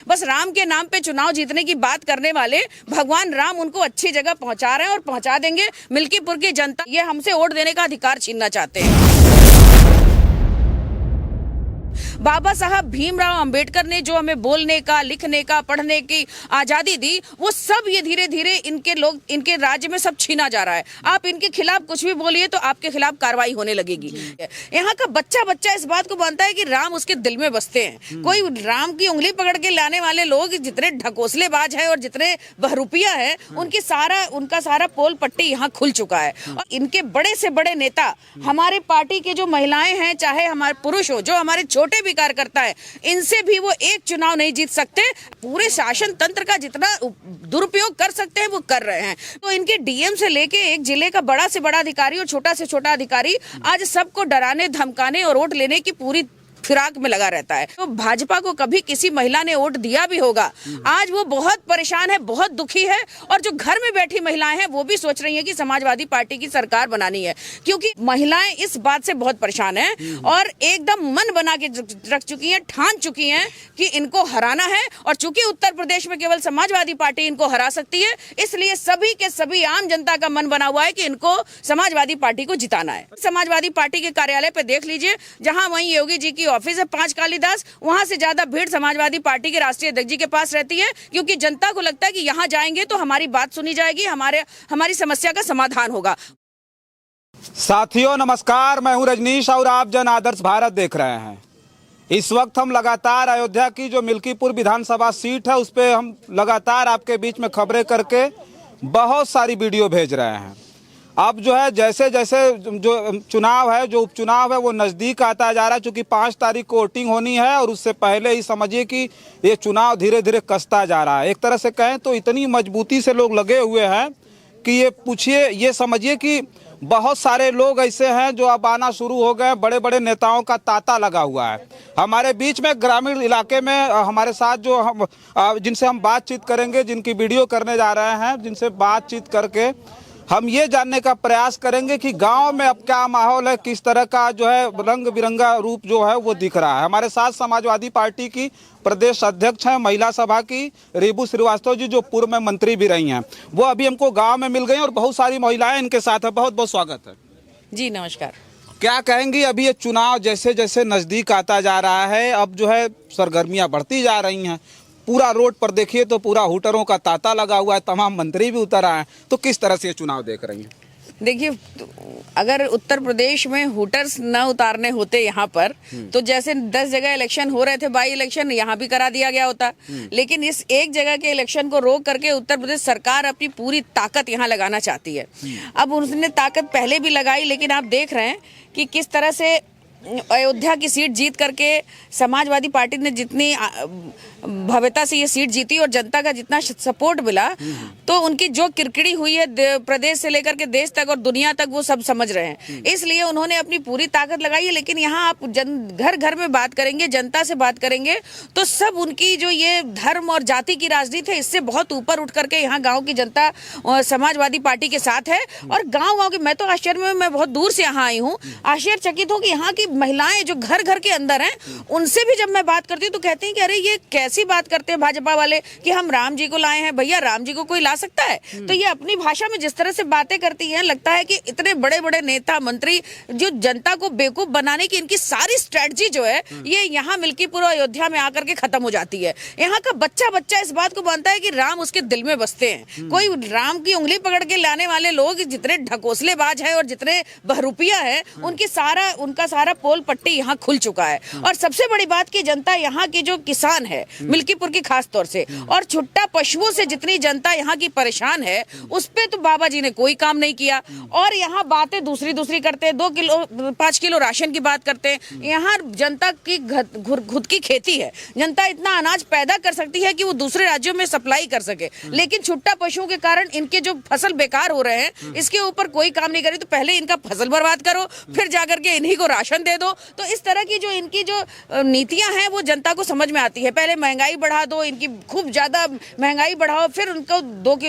बस राम के नाम पे चुनाव जीतने की बात करने वाले भगवान राम उनको अच्छी जगह पहुंचा रहे हैं और पहुंचा देंगे। मिल्कीपुर की जनता ये हमसे वोट देने का अधिकार छीनना चाहते हैं। बाबा साहब भीमराव अंबेडकर ने जो हमें बोलने का, लिखने का, पढ़ने की आजादी दी, वो सब ये धीरे धीरे इनके राज्य में सब छीना जा रहा है। आप इनके खिलाफ कुछ भी बोलिए तो आपके खिलाफ कार्रवाई होने लगेगी। यहाँ का बच्चा बच्चा इस बात को मानता है कि राम उसके दिल में बसते हैं। कोई राम की उंगली पकड़ के लाने वाले लोग जितने ढकोसलेबाज है और जितने बहरूपिया है, उनका सारा पोल पट्टी यहाँ खुल चुका है। और इनके बड़े से बड़े नेता, हमारे पार्टी के जो महिलाएं हैं, चाहे हमारे पुरुष हो, जो हमारे छोटे कार्यकर्ता है, इनसे भी वो एक चुनाव नहीं जीत सकते। पूरे शासन तंत्र का जितना दुरुपयोग कर सकते हैं वो कर रहे हैं। तो इनके डीएम से लेके एक जिले का बड़ा से बड़ा अधिकारी और छोटा से छोटा अधिकारी आज सबको डराने, धमकाने और वोट लेने की पूरी फिराक में लगा रहता है। तो भाजपा को कभी किसी महिला ने वोट दिया भी होगा, आज वो बहुत परेशान है, बहुत दुखी है। और जो घर में बैठी महिलाएं हैं वो भी सोच रही हैं कि समाजवादी पार्टी की सरकार बनानी है, क्योंकि महिलाएं इस बात से बहुत परेशान हैं और एकदम मन बना के रख चुकी हैं, ठान चुकी हैं कि इनको हराना है। और चूंकि उत्तर प्रदेश में केवल समाजवादी पार्टी इनको हरा सकती है, इसलिए सभी के सभी आम जनता का मन बना हुआ है कि इनको समाजवादी पार्टी को जिताना है। समाजवादी पार्टी के कार्यालय पे देख लीजिए, जहां वहीं योगी जी की ऑफिस है 5 कालीदास, वहां से ज्यादा भीड़ समाजवादी पार्टी के राष्ट्रीय अध्यक्ष जी के पास रहती है, क्योंकि जनता को लगता है कि यहां जाएंगे तो हमारी बात सुनी जाएगी, हमारी समस्या का समाधान होगा। साथियों नमस्कार, मैं हूं रजनीश और आप जन आदर्श भारत देख रहे हैं। इस वक्त हम लगातार अयोध्या की जो मिल्कीपुर विधानसभा सीट है उस पर हम लगातार आपके बीच में खबरें करके बहुत सारी वीडियो भेज रहे हैं। अब जो है जैसे जैसे जो चुनाव है, जो उपचुनाव है, वो नज़दीक आता जा रहा है। चूँकि 5 तारीख को वोटिंग होनी है और उससे पहले ही समझिए कि ये चुनाव धीरे धीरे कसता जा रहा है। एक तरह से कहें तो इतनी मजबूती से लोग लगे हुए हैं कि ये समझिए कि बहुत सारे लोग ऐसे हैं जो अब आना शुरू हो गए। बड़े बड़े नेताओं का तांता लगा हुआ है। हमारे बीच में ग्रामीण इलाके में हमारे साथ जो जिनसे हम बातचीत करेंगे, जिनकी वीडियो करने जा रहे हैं, जिनसे बातचीत करके हम ये जानने का प्रयास करेंगे कि गांव में अब क्या माहौल है, किस तरह का जो है रंग बिरंगा रूप जो है वो दिख रहा है। हमारे साथ समाजवादी पार्टी की प्रदेश अध्यक्ष हैं महिला सभा की रेबू श्रीवास्तव जी, जो पूर्व में मंत्री भी रही हैं। वो अभी हमको गांव में मिल गई और बहुत सारी महिलाएं इनके साथ है। बहुत बहुत स्वागत है जी। नमस्कार। क्या कहेंगी, अभी ये चुनाव जैसे जैसे नज़दीक आता जा रहा है, अब जो है सरगर्मियाँ बढ़ती जा रही हैं। पूरा रोड पर देखिए तो पूरा हुटरों का तांता लगा हुआ है, तमाम मंत्री भी उतर आए हैं। तो किस तरह से ये चुनाव देख रही हैं? देखिए, अगर उत्तर प्रदेश में हुटर्स न उतारने होते यहाँ पर, तो जैसे 10 जगह इलेक्शन हो रहे थे, बाई इलेक्शन यहाँ भी करा दिया गया होता। लेकिन इस एक जगह के इलेक्शन को रोक करके उत्तर प्रदेश सरकार अपनी पूरी ताकत यहाँ लगाना चाहती है। अब उसने ताकत पहले भी लगाई, लेकिन आप देख रहे हैं कि किस तरह से अयोध्या की सीट जीत करके समाजवादी पार्टी ने जितनी भव्यता से ये सीट जीती और जनता का जितना सपोर्ट मिला, तो उनकी जो किरकिरी हुई है प्रदेश से लेकर के देश तक और दुनिया तक, वो सब समझ रहे हैं। इसलिए उन्होंने अपनी पूरी ताकत लगाई है। लेकिन यहाँ आप घर घर में बात करेंगे, जनता से बात करेंगे, तो सब उनकी जो ये धर्म और जाति की राजनीति है, इससे बहुत ऊपर उठ करके यहाँ गाँव की जनता समाजवादी पार्टी के साथ है। और गाँव की मैं तो आश्चर्य में, मैं बहुत दूर से यहाँ आई हूँ, आश्चर्यचकित हूँ कि यहाँ की महिलाएं जो घर घर के अंदर हैं, उनसे भी जब मैं बात करती हूँ तो कहती हैं कि अरे ये कैसी बात करते हैं भाजपा वाले कि हम राम जी को लाए हैं। भैया, राम जी को कोई ला सकता है? तो ये अपनी भाषा में जिस तरह से बातें करती हैं, लगता है कि इतने बड़े बड़े नेता मंत्री जो जनता को बेवकूफ बनाने की इनकी सारी स्ट्रेटजी जो है, ये यहाँ मिल्कीपुर अयोध्या में आकर के खत्म हो जाती है। यहाँ का बच्चा बच्चा इस बात को मानता है कि राम उसके दिल में बसते हैं। कोई राम की उंगली पकड़ के लाने वाले लोग जितने ढकोसलेबाज है और जितने बहरूपिया है, उनका सारा पोल पट्टी यहाँ खुल चुका है। और सबसे बड़ी बात की जनता यहाँ की जो किसान है, मिल्कीपुर की खास तौर से, और छुट्टा पशुओं से जितनी जनता यहाँ की परेशान है, उस पे तो बाबा जी ने कोई काम नहीं किया। और यहाँ बातें दूसरी करते हैं, 5 किलो राशन की बात करते हैं। यहाँ जनता की खुद की खेती है, जनता इतना अनाज पैदा कर सकती है कि वो दूसरे राज्यों में सप्लाई कर सके। लेकिन छुट्टा पशुओं के कारण इनके जो फसल बेकार हो रहे हैं, इसके ऊपर कोई काम नहीं करे। तो पहले इनका फसल बर्बाद करो, फिर जाकर के इन्हीं को राशन दे दो। तो इस तरह की जो इनकी जो नीतियां हैं वो जनता को समझ में आती है। पहले महंगाई बढ़ा दो, इनकी खूब ज्यादा महंगाई बढ़ाओ, फिर उनको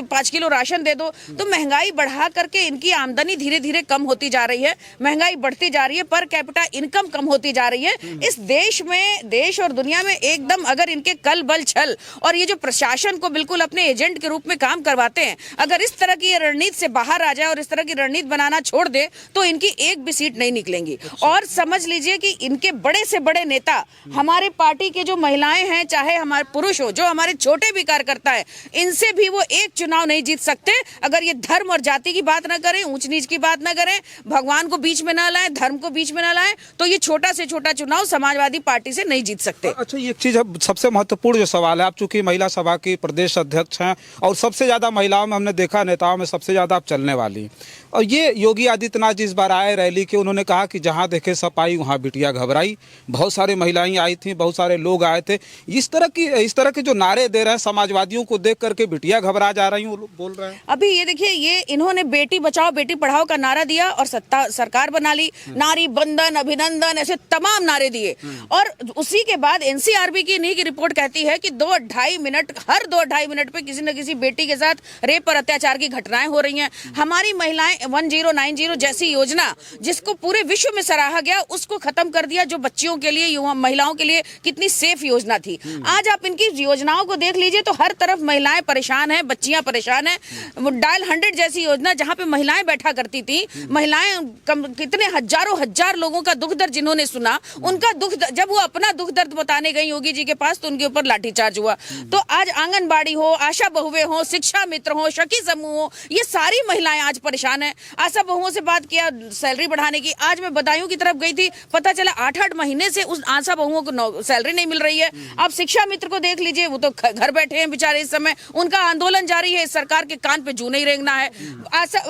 5 किलो राशन दे दो। तो महंगाई बढ़ा करके इनकी आमदनी धीरे धीरे कम होती जा रही है, महंगाई बढ़ती जा रही है, पर कैपिटा इनकम कम होती जा रही है। इस देश में, देश और दुनिया में एकदम अगर इनके कल बल छल और ये जो प्रशासन को बिल्कुल अपने एजेंट के रूप में काम करवाते हैं, अगर इस तरह की रणनीति से बाहर आ जाए और इस तरह की रणनीति बनाना छोड़ दे तो इनकी एक भी सीट नहीं निकलेंगी। और समझ लीजिए कि इनके बड़े से बड़े नेता, हमारे पार्टी के जो महिलाएं हैं, चाहे हमारे पुरुष हो, जो हमारे छोटे भी कार्यकर्ता है, इनसे भी वो एक चुनाव नहीं जीत सकते अगर ये धर्म और जाति की बात ना करें, ऊंच नीच की बात ना करें, भगवान को बीच में ना लाएं, धर्म को बीच में ना लाएं, तो ये छोटा से छोटा चुनाव समाजवादी पार्टी से नहीं जीत सकते। अच्छा, ये एक चीज सबसे महत्वपूर्ण जो सवाल है, आप चूंकि महिला सभा की प्रदेश अध्यक्ष हैं और सबसे ज्यादा महिलाओं में हमने देखा, नेताओं में सबसे ज्यादा आप चलने वाली, और ये योगी आदित्यनाथ जी इस बार आए रैली के, उन्होंने कहा कि जहां देखे सपाई वहां बिटिया घबराई। बहुत सारी महिलाएं आई थी, बहुत सारे लोग आए थे। इस तरह के जो नारे दे रहे हैं समाजवादियों को देख करके बिटिया घबरा जा रही हूँ बोल रहे हैं। अभी ये देखिए, ये इन्होंने बेटी बचाओ बेटी पढ़ाओ का नारा दिया और सरकार बना ली, नारी बंधन, अभिनंदन, ऐसे तमाम नारे दिए। और उसी के बाद एनसीआरबी की इन्हीं की रिपोर्ट कहती है कि 2-2.5 मिनट, हर 2-2.5 मिनट पे किसी न किसी बेटी के साथ रेप और अत्याचार की घटनाएं हो रही हैं। हमारी महिलाएं 1090 जैसी योजना, जिसको पूरे विश्व में सराहा गया, उसको खत्म कर दिया, जो बच्चियों के लिए, युवा महिलाओं के लिए कितनी सेफ योजना थी। आज आप इनकी योजनाओं को देख लीजिए तो हर तरफ महिलाएं परेशान हैं, बच्चियां परेशान हैं। डायल 100 जैसी योजना, जहां पे महिलाएं बैठा करती थी, महिलाएं कितने हजारों हजार लोगों का दुख दर्द जिन्होंने सुना, उनका दुख, जब वो अपना दुख दर्द बताने गई योगी जी के पास तो उनके ऊपर लाठीचार्ज हुआ। तो आज आंगनबाड़ी हो, आशा बहुएं हो, शिक्षा मित्र हो, सखी समूह हो, ये सारी महिलाएं आज परेशान हैं। आशा बहुओं से बात किया सैलरी बढ़ाने की, आज मैं बदायूं की तरफ गई थी, पता चला 8-8 महीने से उस आशा बहुओं को सैलरी नहीं मिल रही है। आप शिक्षा मित्र को देख लीजिए, वो तो घर बैठे हैं बेचारे, इस समय उनका आंदोलन जारी है, सरकार के कान पे जू नहीं रेंगना है।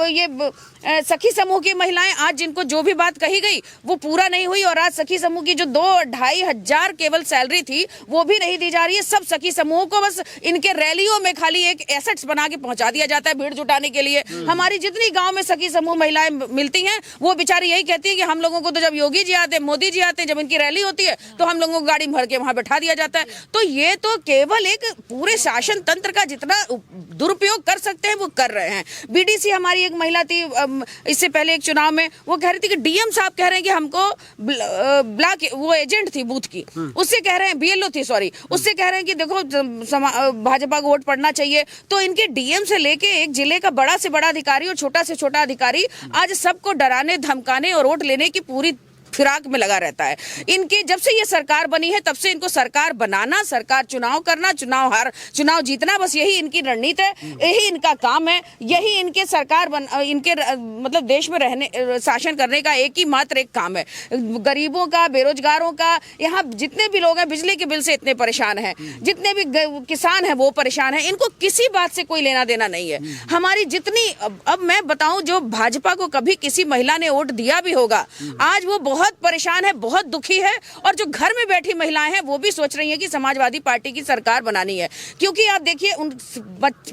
ये सखी समूह की महिलाएं, आज जिनको जो भी बात कही गई वो पूरा नहीं हुई, और आज सखी समूह की जो 2-2.5 हजार केवल सैलरी थी वो भी नहीं दी जा रही है। सब सखी समूहों को बस इनके रैलियों में खाली एक एसेट्स बना के पहुंचा दिया जाता है भीड़ जुटाने के लिए। हमारी जितनी गांव में सखी समूह महिलाएं मिलती हैं, वो बेचारी यही कहती है कि हम लोगों को तो जब योगी जी आते, मोदी जी आते हैं, जब इनकी रैली होती है तो हम लोगों को गाड़ी भर के वहां बैठा दिया जाता है। तो ये तो केवल एक पूरे शासन तंत्र का जितना दुरुपयोग कर सकते हैं वो कर रहे हैं। बीडीसी हमारी एक महिला थी, इससे पहले एक चुनाव में, वो कह रही थी कि डीएम साहब कह रहे हैं कि हमको ब्लॉक, वो एजेंट थी बूथ की, उससे कह रहे हैं, बीएलओ थी सॉरी, उससे कह रहे हैं कि देखो भाजपा को वोट पड़ना चाहिए। तो इनके डीएम से लेके एक जिले का बड़ा से बड़ा अधिकारी और छोटा से छोटा अधिकारी आज सबको डराने, धमकाने और वोट लेने की पूरी फिराक में लगा रहता है। इनके जब से ये सरकार बनी है तब से इनको सरकार बनाना, सरकार चुनाव करना, चुनाव जीतना, बस यही इनकी रणनीति है, यही इनका काम है, यही इनके सरकार इनके मतलब देश में रहने, शासन करने का एक ही मात्र एक काम है। गरीबों का, बेरोजगारों का, यहाँ जितने भी लोग हैं बिजली के बिल से इतने परेशान हैं, जितने भी किसान हैं वो परेशान हैं, इनको किसी बात से कोई लेना देना नहीं है। हमारी जितनी, अब मैं बताऊं, जो भाजपा को कभी किसी महिला ने वोट दिया भी होगा, आज वो बहुत परेशान है, बहुत दुखी है, और जो घर में बैठी महिलाएं हैं वो भी सोच रही हैं कि समाजवादी पार्टी की सरकार बनानी है। क्योंकि आप देखिए, उन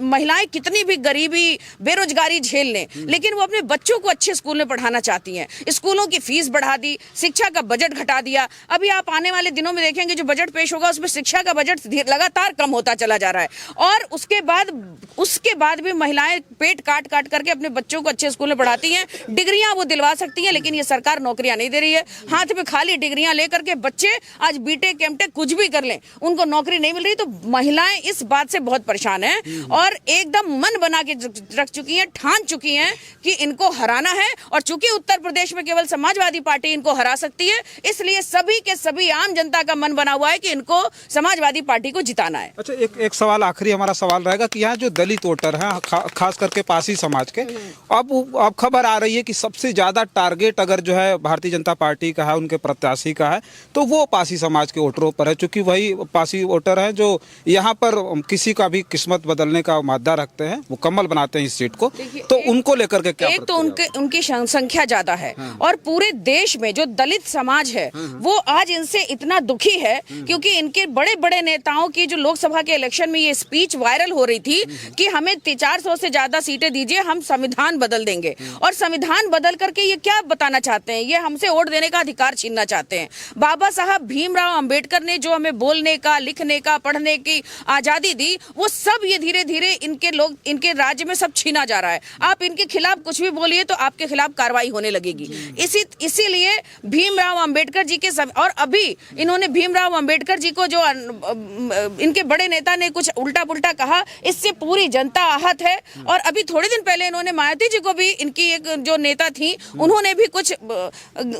महिलाएं कितनी भी गरीबी, बेरोजगारी झेल लें, लेकिन वो अपने बच्चों को अच्छे स्कूल में पढ़ाना चाहती हैं। स्कूलों की फीस बढ़ा दी, शिक्षा का बजट घटा दिया। अभी आप आने वाले दिनों में देखेंगे जो बजट पेश होगा उसमें शिक्षा का बजट लगातार कम होता चला जा रहा है। और उसके बाद भी महिलाएं पेट काट करके अपने बच्चों को अच्छे स्कूल में पढ़ाती हैं। डिग्रियां वो दिलवा सकती हैं, लेकिन ये सरकार नौकरियां नहीं दे रही है। हाथ में खाली डिग्रियां लेकर के बच्चे आज बीटेक, एमटेक कुछ भी कर लें, उनको नौकरी नहीं मिल रही। तो महिलाएं इस बात से बहुत परेशान हैं और एकदम मन बना के रख चुकी हैं, ठान चुकी हैं कि इनको हराना है। और चूंकि उत्तर प्रदेश में केवल समाजवादी पार्टी इनको हरा सकती है, इसलिए सभी के सभी आम जनता का मन बना हुआ है कि इनको समाजवादी पार्टी को जिताना है। अच्छा, एक सवाल, आखिरी हमारा सवाल रहेगा कि यहाँ जो दलित वोटर हैं, खास करके पासी समाज के, अब खबर आ रही है कि सबसे ज्यादा टारगेट अगर जो है भारतीय जनता पार्टी का है, उनके प्रत्याशी का है, तो वो पासी समाज के वोटरों पर है, क्योंकि वही पासी वोटर हैं जो यहाँ पर किसी का भी किस्मत बदलने का मादा रखते हैं, वो कमल बनाते हैं इस सीट को। तो उनको लेकर के क्या, एक तो उनकी संख्या ज्यादा है, और पूरे देश में जो दलित समाज है वो आज इनसे इतना दुखी है, क्योंकि इनके बड़े बड़े नेताओं की जो लोकसभा के इलेक्शन में ये स्पीच वायरल हो रही थी कि हमें 400 से ज्यादा सीटें दीजिए, हम संविधान बदल देंगे। और संविधान बदल करके ये क्या बताना चाहते हैं, ये हमसे वोट देने का अधिकार छीनना चाहते हैं। बाबा साहब भीमराव अंबेडकर ने जो हमें बोलने का, लिखने का, पढ़ने की आजादी दी, वो सब ये धीरे धीरे इनके राज्य में सब छीना जा रहा है। आप इनके खिलाफ कुछ भी बोलिए तो आपके खिलाफ कार्रवाई होने लगेगी। इसीलिए भीमराव अंबेडकर जी के सब, और अभी इन्होंने भीमराव अंबेडकर जी को जो इनके बड़े नेता ने कुछ उल्टा पुल्टा कहा, इससे पूरी जनता आहत है। और अभी थोड़े दिन पहले इन्होंने मायावती जी को भी, इनकी एक जो नेता थी, उन्होंने भी कुछ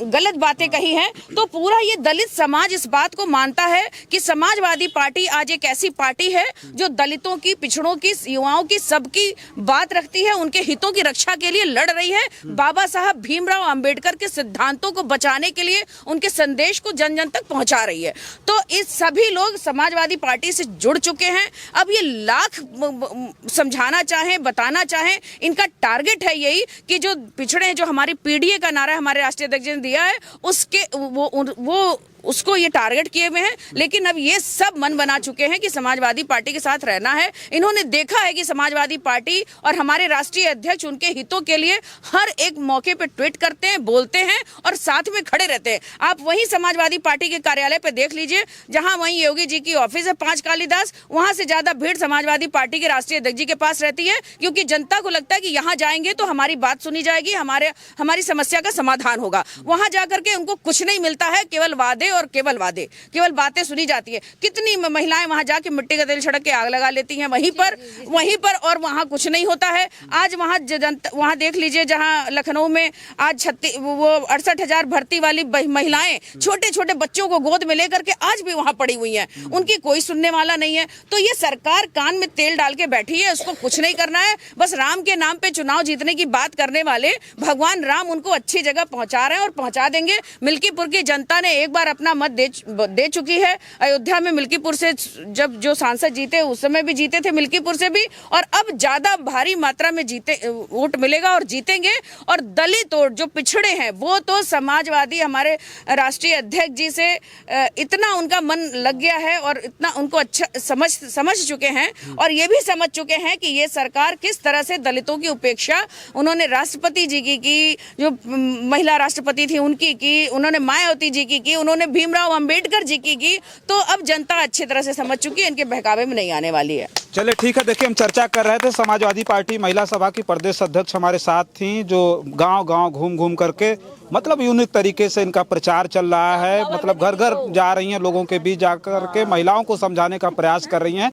गलत बातें कही हैं। तो पूरा ये दलित समाज इस बात को मानता है कि समाजवादी पार्टी आज एक ऐसी पार्टी है जो दलितों की, पिछड़ों की, युवाओं की, सबकी बात रखती है, उनके हितों की रक्षा के लिए लड़ रही है। बाबा साहब भीमराव अंबेडकर के सिद्धांतों को बचाने के लिए उनके संदेश को जन जन तक पहुंचा रही है। तो इस सभी लोग समाजवादी पार्टी से जुड़ चुके हैं। अब ये लाख समझाना चाहें, बताना चाहें, इनका टारगेट है यही कि जो पिछड़े, जो हमारी पीडीए का नारा हमारे राष्ट्रीय अध्यक्ष ने दिया है, उसके वो उसको ये टारगेट किए हुए हैं। लेकिन अब ये सब मन बना चुके हैं कि समाजवादी पार्टी के साथ रहना है। इन्होंने देखा है कि समाजवादी पार्टी और हमारे राष्ट्रीय अध्यक्ष उनके हितों के लिए हर एक मौके पे ट्वीट करते हैं, बोलते हैं और साथ में खड़े रहते हैं। आप वही समाजवादी पार्टी के कार्यालय पे देख लीजिए, जहां वहीं योगी जी की ऑफिस है 5 कालीदास, वहां से ज्यादा भीड़ समाजवादी पार्टी के राष्ट्रीय अध्यक्ष जी के पास रहती है, क्योंकि जनता को लगता है कि यहाँ जाएंगे तो हमारी बात सुनी जाएगी, हमारी समस्या का समाधान होगा। वहां जाकर के उनको कुछ नहीं मिलता है, केवल वादे और केवल बातें सुनी जाती है। कितनी महिलाएं वहां जाके मिट्टी का तेल छिड़क के आग लगा लेती हैं वहीं पर, और वहां कुछ नहीं होता है। आज वहां देख लीजिए, जहां लखनऊ में आज 68,000 भर्ती वाली महिलाएं छोटे छोटे बच्चों को गोद में लेकर के आज भी वहां पड़ी हुई हैं, उनकी कोई सुनने वाला नहीं है। तो ये सरकार कान में तेल डाल के बैठी है, उसको कुछ नहीं करना है। बस राम के नाम पे चुनाव जीतने की बात करने वाले भगवान राम उनको अच्छी जगह पहुंचा रहे हैं और पहुंचा देंगे। मिल्कीपुर की जनता ने एक बार अपना मत दे चुकी है। अयोध्या में मिल्कीपुर से जब जो सांसद जीते, उस समय भी जीते थे मिल्कीपुर से भी, और अब ज्यादा भारी मात्रा में वोट मिलेगा और जीतेंगे। और दलित और जो पिछड़े हैं वो तो समाजवादी हमारे राष्ट्रीय अध्यक्ष जी से इतना उनका मन लग गया है और इतना उनको अच्छा समझ चुके हैं, और ये भी समझ चुके हैं कि ये सरकार किस तरह से दलितों की उपेक्षा उन्होंने राष्ट्रपति जी की, जो महिला राष्ट्रपति थी उनकी की, उन्होंने मायावती जी की, उन्होंने भीमराव अंबेडकर जी की। तो अब जनता अच्छी तरह से समझ चुकी है, इनके बहकावे में नहीं आने वाली है। चलिए ठीक है। देखिए, हम चर्चा कर रहे थे, समाजवादी पार्टी महिला सभा की प्रदेश अध्यक्ष हमारे साथ थी, जो गांव-गांव घूम कर के मतलब यूनिक तरीके से इनका प्रचार चल रहा है। मतलब घर घर जा रही हैं, लोगों के बीच जाकर के महिलाओं को समझाने का प्रयास कर रही हैं